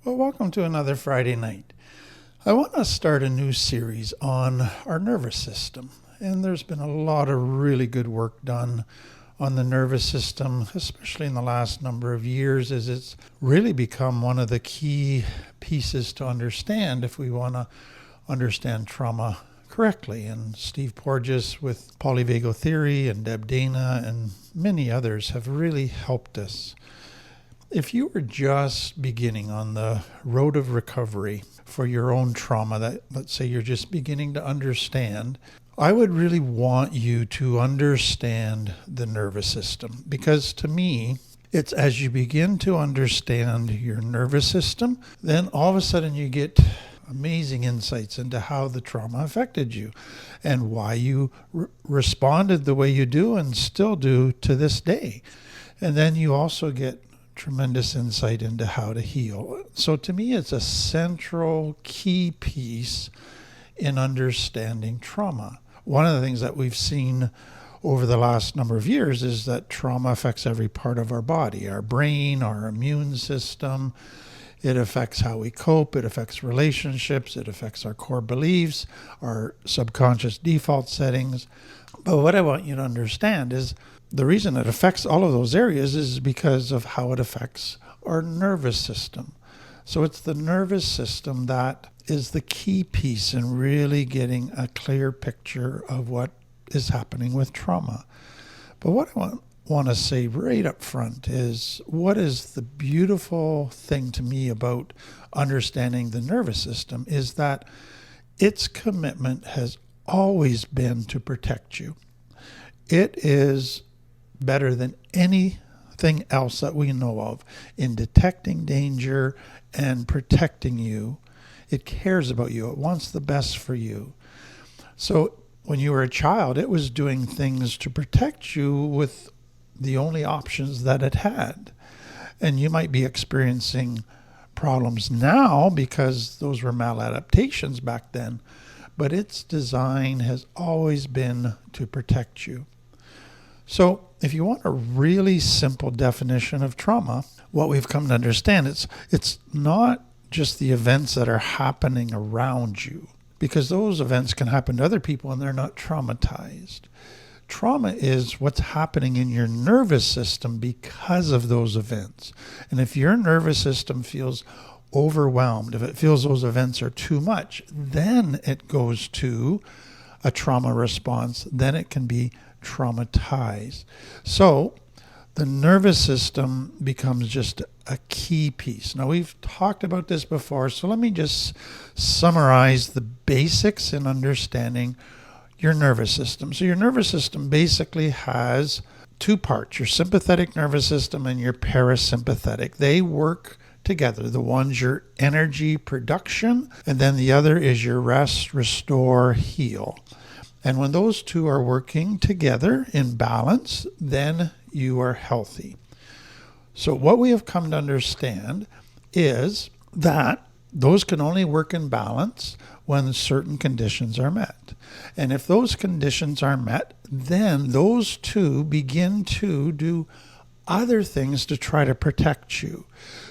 Well, welcome to another Friday night. I want to start a new series on our nervous system. And there's been a lot of really good work done on the nervous system, especially in the last number of years, as it's really become one of the key pieces to understand if we want to understand trauma correctly. And Steve Porges with polyvagal theory and Deb Dana and many others have really helped us. If you were just beginning on the road of recovery for your own trauma that, let's say, you're just beginning to understand, I would really want you to understand the nervous system, because to me, it's as you begin to understand your nervous system, then all of a sudden you get amazing insights into how the trauma affected you and why you responded the way you do and still do to this day. And then you also get tremendous insight into how to heal. So to me, it's a central key piece in understanding trauma. One of the things that we've seen over the last number of years is that trauma affects every part of our body, our brain, our immune system. It affects how we cope. It affects relationships. It affects our core beliefs, our subconscious default settings. But what I want you to understand is the reason it affects all of those areas is because of how it affects our nervous system. So it's the nervous system that is the key piece in really getting a clear picture of what is happening with trauma. But what I want to say right up front is what is the beautiful thing to me about understanding the nervous system is that its commitment has always been to protect you. It is better than anything else that we know of in detecting danger and protecting you. It cares about you. It wants the best for you. So when you were a child, it was doing things to protect you with the only options that it had. And you might be experiencing problems now because those were maladaptations back then. But its design has always been to protect you. So if you want a really simple definition of trauma, what we've come to understand, it's not just the events that are happening around you, because those events can happen to other people and they're not traumatized. Trauma is what's happening in your nervous system because of those events. And if your nervous system feels overwhelmed, if it feels those events are too much, then it goes to a trauma response. Then it can be traumatized. So the nervous system becomes just a key piece. Now, we've talked about this before, so let me just summarize the basics in understanding your nervous system. So your nervous system basically has two parts, your sympathetic nervous system and your parasympathetic. They work together. The one's your energy production, and then the other is your rest, restore, heal. And when those two are working together in balance, then you are healthy. So what we have come to understand is that those can only work in balance when certain conditions are met. And if those conditions are met, then those two begin to do other things to try to protect you.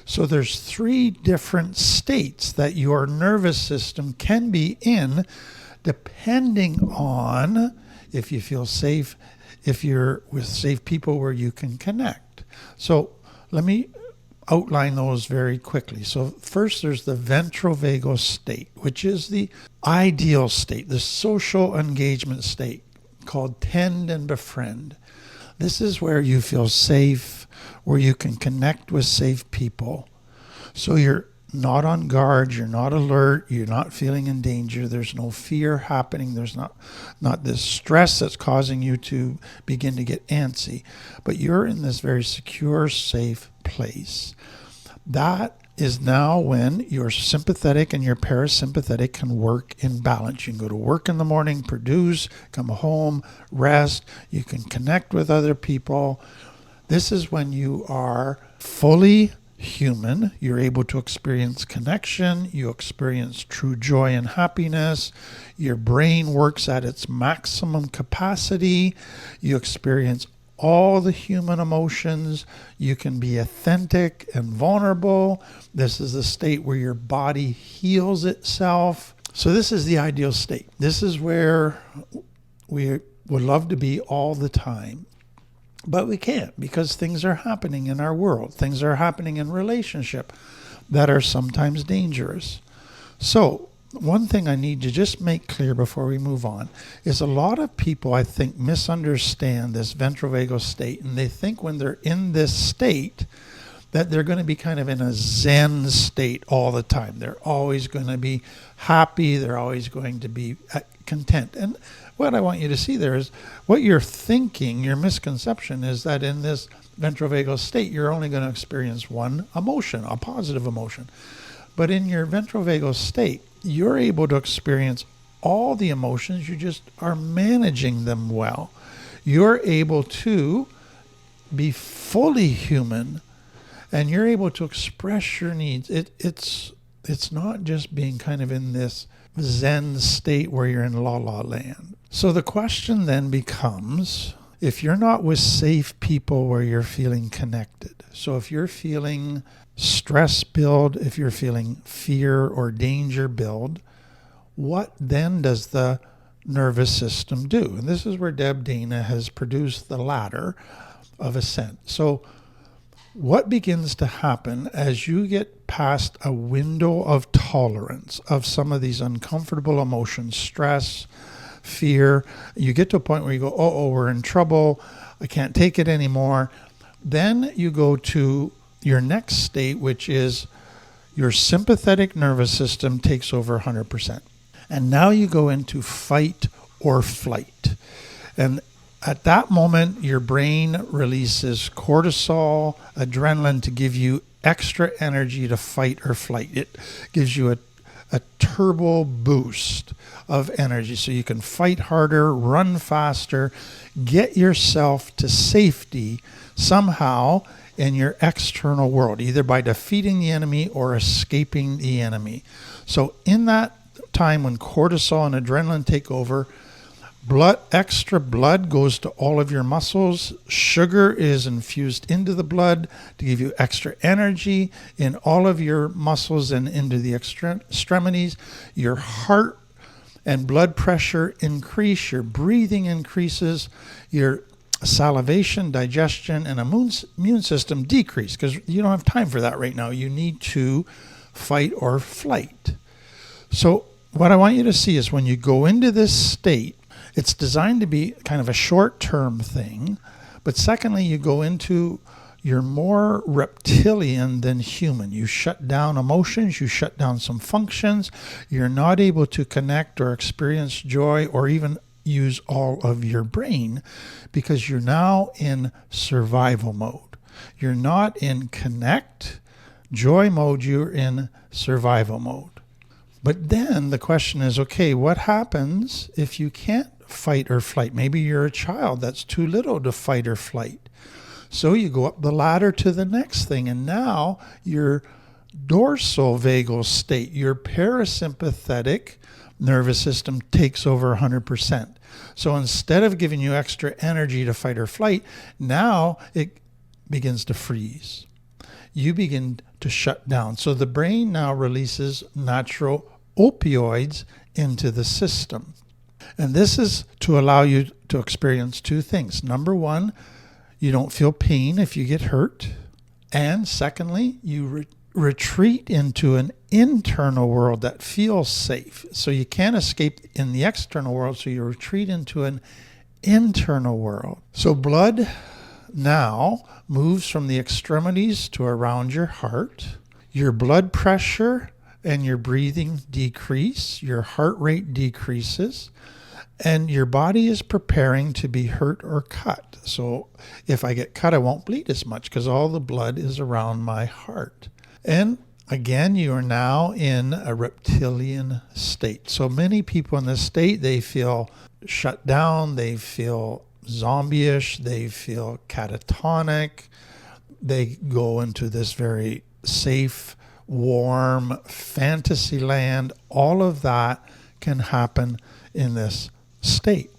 So there's three different states that your nervous system can be in depending on if you feel safe, if you're with safe people where you can connect. So let me outline those very quickly. So first, there's the ventral vagal state, which is the ideal state, the social engagement state called tend and befriend. This is where you feel safe, where you can connect with safe people. So you're not on guard, you're not alert, you're not feeling in danger, there's no fear happening, there's not this stress that's causing you to begin to get antsy, but you're in this very secure, safe place. That is now when your sympathetic and your parasympathetic can work in balance. You can go to work in the morning, produce, come home, rest, you can connect with other people. This is when you are fully human, you're able to experience connection, you experience true joy and happiness, your brain works at its maximum capacity, you experience all the human emotions. You can be authentic and vulnerable. This is the state where your body heals itself. So this is the ideal state. This is where we would love to be all the time. But we can't, because things are happening in our world. Things are happening in relationship that are sometimes dangerous. So one thing I need to just make clear before we move on is a lot of people, I think, misunderstand this ventral vagal state, and they think when they're in this state that they're going to be kind of in a Zen state all the time. They're always going to be happy. They're always going to be content. And what I want you to see there is what you're thinking, your misconception is that in this ventral vagal state, you're only going to experience one emotion, a positive emotion. But in your ventral vagal state, you're able to experience all the emotions. You just are managing them well. You're able to be fully human, and you're able to express your needs. It's not just being kind of in this Zen state where you're in la-la land. So the question then becomes, if you're not with safe people where you're feeling connected, so if you're feeling stress build, if you're feeling fear or danger build, what then does the nervous system do? And this is where Deb Dana has produced the ladder of ascent. So what begins to happen as you get past a window of tolerance of some of these uncomfortable emotions, stress, fear, you get to a point where you go, oh, we're in trouble, I can't take it anymore. Then you go to your next state, which is your sympathetic nervous system takes over 100%. And now you go into fight or flight. And at that moment, your brain releases cortisol, adrenaline to give you extra energy to fight or flight. It gives you a turbo boost of energy so you can fight harder, run faster, get yourself to safety somehow in your external world, either by defeating the enemy or escaping the enemy. So in that time when cortisol and adrenaline take over, extra blood goes to all of your muscles. Sugar is infused into the blood to give you extra energy in all of your muscles and into the extremities. Your heart and blood pressure increase. Your breathing increases. Your salivation, digestion, and immune system decrease, because you don't have time for that right now. You need to fight or flight. So what I want you to see is when you go into this state, it's designed to be kind of a short-term thing, but secondly, you go into you're more reptilian than human. You shut down emotions, you shut down some functions, you're not able to connect or experience joy or even use all of your brain because you're now in survival mode. You're not in connect, joy mode, you're in survival mode. But then the question is, okay, what happens if you can't fight or flight? Maybe you're a child that's too little to fight or flight. So you go up the ladder to the next thing, and now your dorsal vagal state, your parasympathetic nervous system takes over 100%. So instead of giving you extra energy to fight or flight, now it begins to freeze. You begin to shut down. So the brain now releases natural opioids into the system. And this is to allow you to experience two things. Number one, you don't feel pain if you get hurt. And secondly, you retreat into an internal world that feels safe. So you can't escape in the external world, so you retreat into an internal world. So blood now moves from the extremities to around your heart. Your blood pressure and your breathing decrease. Your heart rate decreases. And your body is preparing to be hurt or cut. So if I get cut, I won't bleed as much because all the blood is around my heart. And again, you are now in a reptilian state. So many people in this state, they feel shut down, they feel zombie-ish, they feel catatonic. They go into this very safe, warm fantasy land. All of that can happen in this state.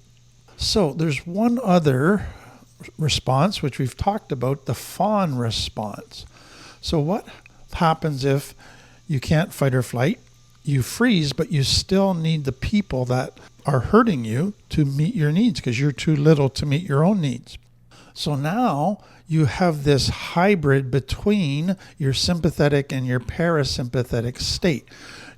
So there's one other response, which we've talked about, the fawn response. So what happens if you can't fight or flight? You freeze, but you still need the people that are hurting you to meet your needs because you're too little to meet your own needs. So now you have this hybrid between your sympathetic and your parasympathetic state.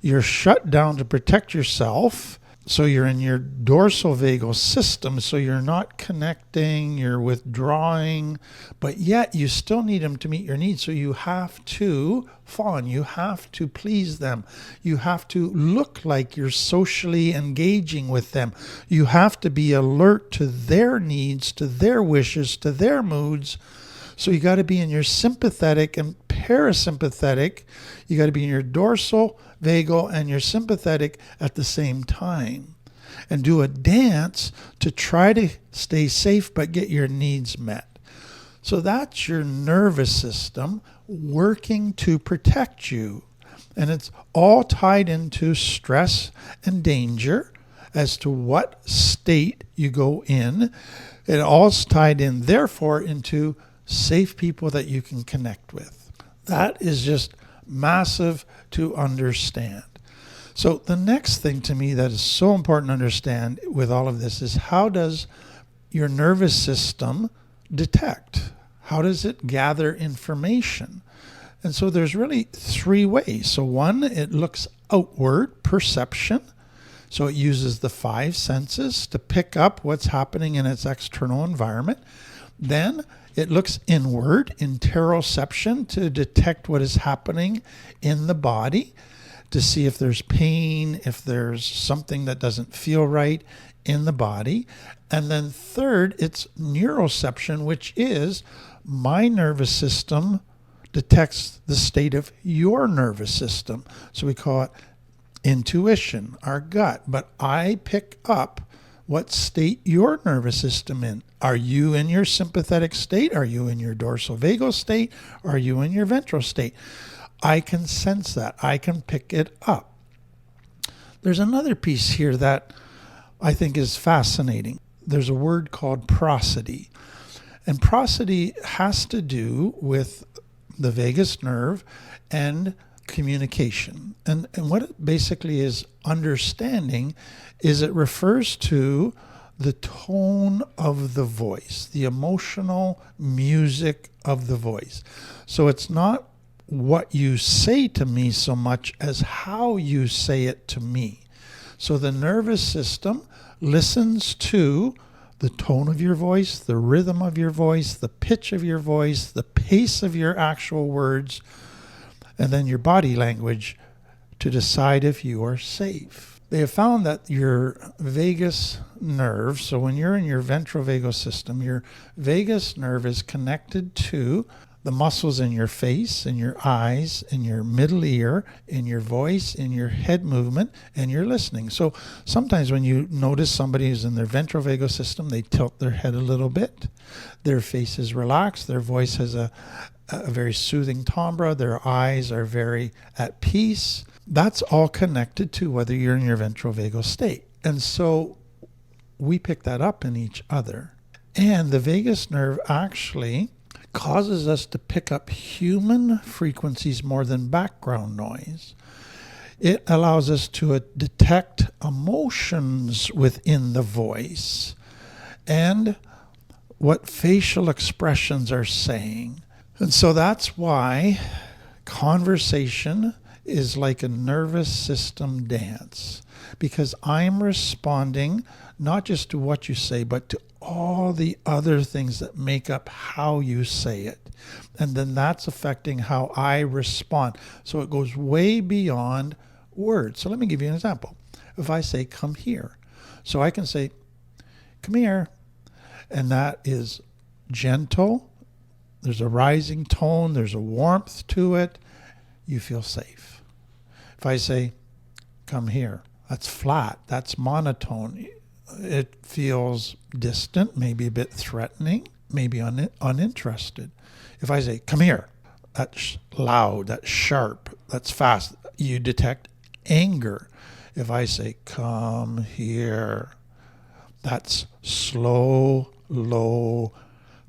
You're shut down to protect yourself, so you're in your dorsal vagal system, so you're not connecting, you're withdrawing, but yet you still need them to meet your needs. So you have to fawn, you have to please them, you have to look like you're socially engaging with them, you have to be alert to their needs, to their wishes, to their moods. So you got to be in your sympathetic and parasympathetic. You got to be in your dorsal, vagal, and your sympathetic at the same time. And do a dance to try to stay safe but get your needs met. So that's your nervous system working to protect you. And it's all tied into stress and danger as to what state you go in. It all's tied in, therefore, into safe people that you can connect with. That is just massive to understand. So the next thing to me that is so important to understand with all of this is, how does your nervous system detect? How does it gather information? And so there's really three ways. So one, it looks outward, perception. So it uses the five senses to pick up what's happening in its external environment. Then it looks inward, interoception, to detect what is happening in the body, to see if there's pain, if there's something that doesn't feel right in the body. And then third, it's neuroception, which is my nervous system detects the state of your nervous system. So we call it intuition, our gut. But I pick up what state your nervous system in. Are you in your sympathetic state? Are you in your dorsal vagal state? Are you in your ventral state? I can sense that. I can pick it up. There's another piece here that I think is fascinating. There's a word called prosody. And prosody has to do with the vagus nerve and communication. And what it basically is understanding is it refers to the tone of the voice, the emotional music of the voice. So it's not what you say to me so much as how you say it to me. So the nervous system listens to the tone of your voice, the rhythm of your voice, the pitch of your voice, the pace of your actual words, and then your body language to decide if you are safe. They have found that your vagus nerve, so when you're in your ventral vagal system, your vagus nerve is connected to the muscles in your face, in your eyes, in your middle ear, in your voice, in your head movement, and your listening. So sometimes when you notice somebody who's in their ventral vagal system, they tilt their head a little bit. Their face is relaxed. Their voice has a very soothing timbre. Their eyes are very at peace. That's all connected to whether you're in your ventral vagal state. And so we pick that up in each other. And the vagus nerve actually causes us to pick up human frequencies more than background noise. It allows us to detect emotions within the voice and what facial expressions are saying. And so that's why conversation is like a nervous system dance, because I'm responding not just to what you say, but to all the other things that make up how you say it. And then that's affecting how I respond. So it goes way beyond words. So let me give you an example. If I say, come here. So I can say, come here. And that is gentle. There's a rising tone. There's a warmth to it. You feel safe. If I say, come here, that's flat. That's monotone. It feels distant, maybe a bit threatening, maybe uninterested. If I say, come here, that's loud, that's sharp, that's fast. You detect anger. If I say, come here, that's slow, low,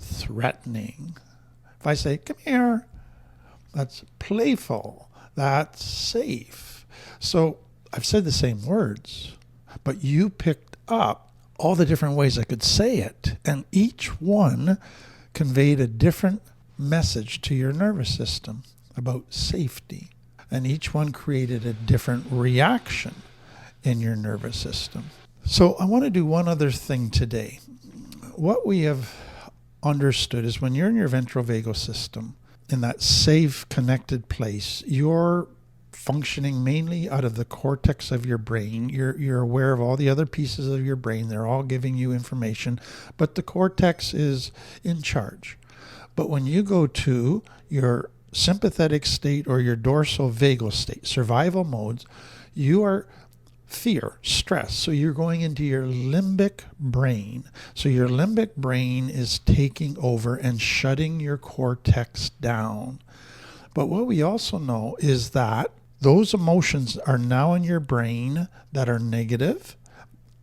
threatening. If I say, come here, that's playful, that's safe. So I've said the same words, but you picked up all the different ways I could say it, and each one conveyed a different message to your nervous system about safety, and each one created a different reaction in your nervous system. So I want to do one other thing today. What we have understood is when you're in your ventral vagal system, in that safe, connected place, you're functioning mainly out of the cortex of your brain. You're aware of all the other pieces of your brain. They're all giving you information, but the cortex is in charge. But when you go to your sympathetic state or your dorsal vagal state, survival modes, you are fear, stress. So you're going into your limbic brain. So your limbic brain is taking over and shutting your cortex down. But what we also know is that those emotions are now in your brain that are negative,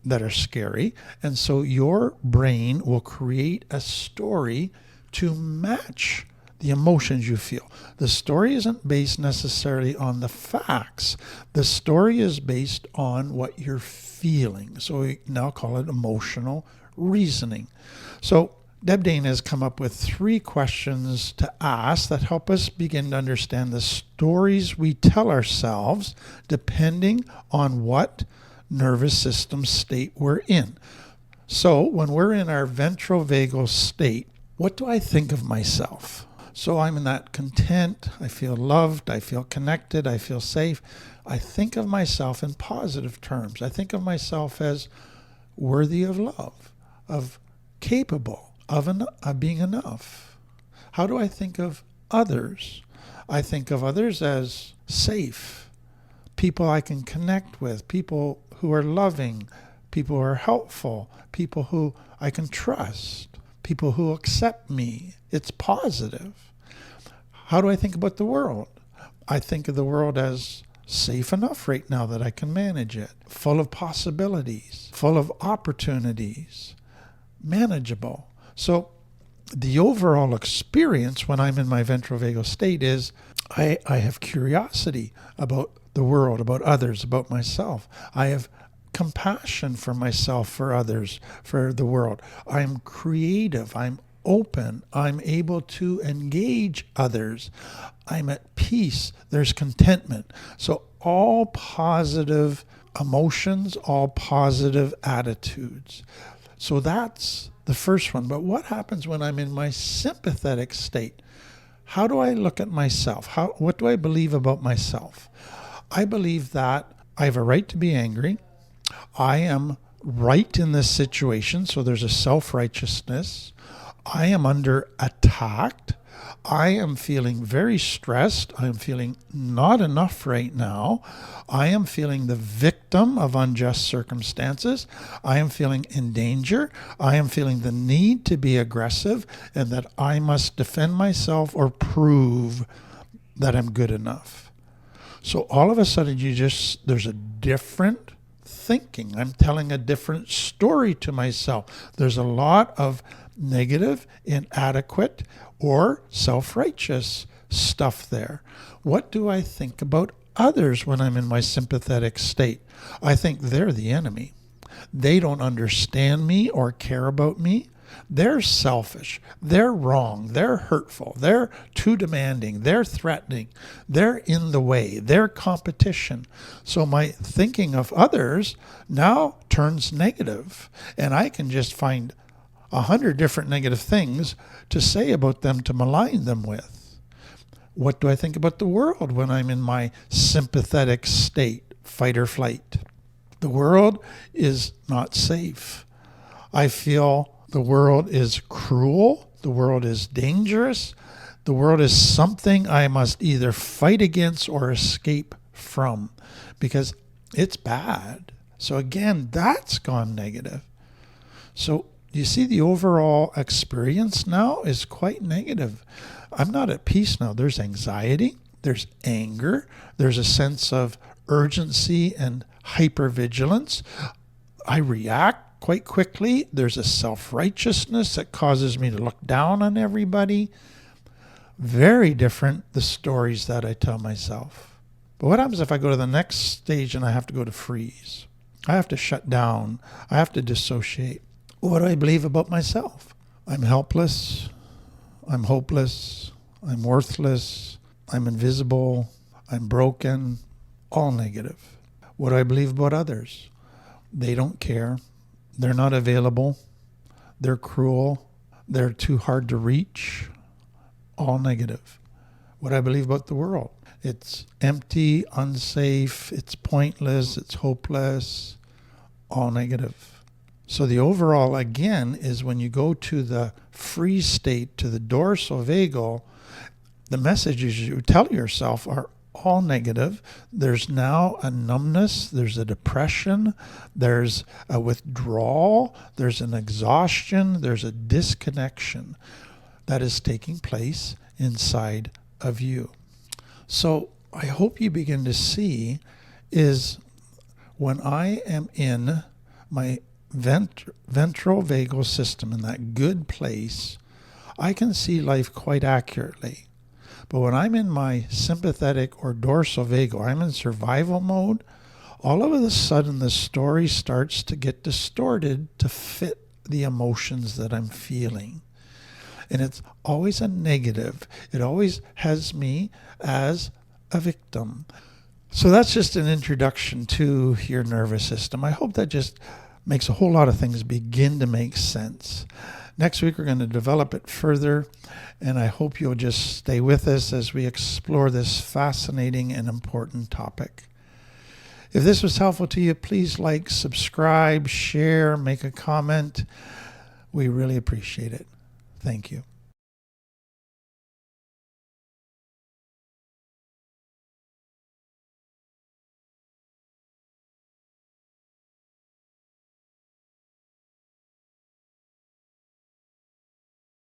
that are scary. And so your brain will create a story to match the emotions you feel. The story isn't based necessarily on the facts. The story is based on what you're feeling. So we now call it emotional reasoning. So Deb Dane has come up with 3 questions to ask that help us begin to understand the stories we tell ourselves depending on what nervous system state we're in. So when we're in our ventral vagal state, what do I think of myself? So I'm in that content, I feel loved, I feel connected, I feel safe. I think of myself in positive terms. I think of myself as worthy of love, of capable, of being enough. How do I think of others? I think of others as safe, people I can connect with, people who are loving, people who are helpful, people who I can trust, people who accept me. It's positive. How do I think about the world? I think of the world as safe enough right now that I can manage it, full of possibilities, full of opportunities, manageable. So the overall experience when I'm in my ventral vagal state is I have curiosity about the world, about others, about myself. I have compassion for myself, for others, for the world. I'm creative. I'm open. I'm able to engage others. I'm at peace. There's contentment. So all positive emotions, all positive attitudes. So that's the first one. But what happens when I'm in my sympathetic state? How do I look at myself? What do I believe about myself? I believe that I have a right to be angry. I am right in this situation, so there's a self-righteousness. I am under attack. I am feeling very stressed. I am feeling not enough right now. I am feeling the victim of unjust circumstances. I am feeling in danger. I am feeling the need to be aggressive and that I must defend myself or prove that I'm good enough. So all of a sudden there's a different thinking. I'm telling a different story to myself. There's a lot of negative, inadequate, or self-righteous stuff there. What do I think about others when I'm in my sympathetic state? I think they're the enemy. They don't understand me or care about me. They're selfish. They're wrong. They're hurtful. They're too demanding. They're threatening. They're in the way. They're competition. So my thinking of others now turns negative, and I can just find 100 different negative things to say about them, to malign them with. What do I think about the world when I'm in my sympathetic state, fight or flight? The world is not safe. I feel the world is cruel. The world is dangerous. The world is something I must either fight against or escape from because it's bad. So again, that's gone negative. So you see, the overall experience now is quite negative. I'm not at peace now. There's anxiety, there's anger, there's a sense of urgency and hypervigilance. I react quite quickly. There's a self-righteousness that causes me to look down on everybody. Very different, the stories that I tell myself. But what happens if I go to the next stage and I have to go to freeze? I have to shut down. I have to dissociate. What do I believe about myself? I'm helpless. I'm hopeless. I'm worthless. I'm invisible. I'm broken. All negative. What do I believe about others? They don't care. They're not available. They're cruel. They're too hard to reach. All negative. What I believe about the world? It's empty, unsafe, it's pointless, it's hopeless. All negative. So the overall, again, is when you go to the freeze state, to the dorsal vagal, the messages you tell yourself are all negative. There's now a numbness, there's a depression, there's a withdrawal, there's an exhaustion, there's a disconnection that is taking place inside of you. So I hope you begin to see is when I am in my ventral vagal system, in that good place, I can see life quite accurately. But when I'm in my sympathetic or dorsal vagal, I'm in survival mode, all of a sudden the story starts to get distorted to fit the emotions that I'm feeling. And it's always a negative. It always has me as a victim. So that's just an introduction to your nervous system. I hope that just makes a whole lot of things begin to make sense. Next week, we're going to develop it further, and I hope you'll just stay with us as we explore this fascinating and important topic. If this was helpful to you, please like, subscribe, share, make a comment. We really appreciate it. Thank you.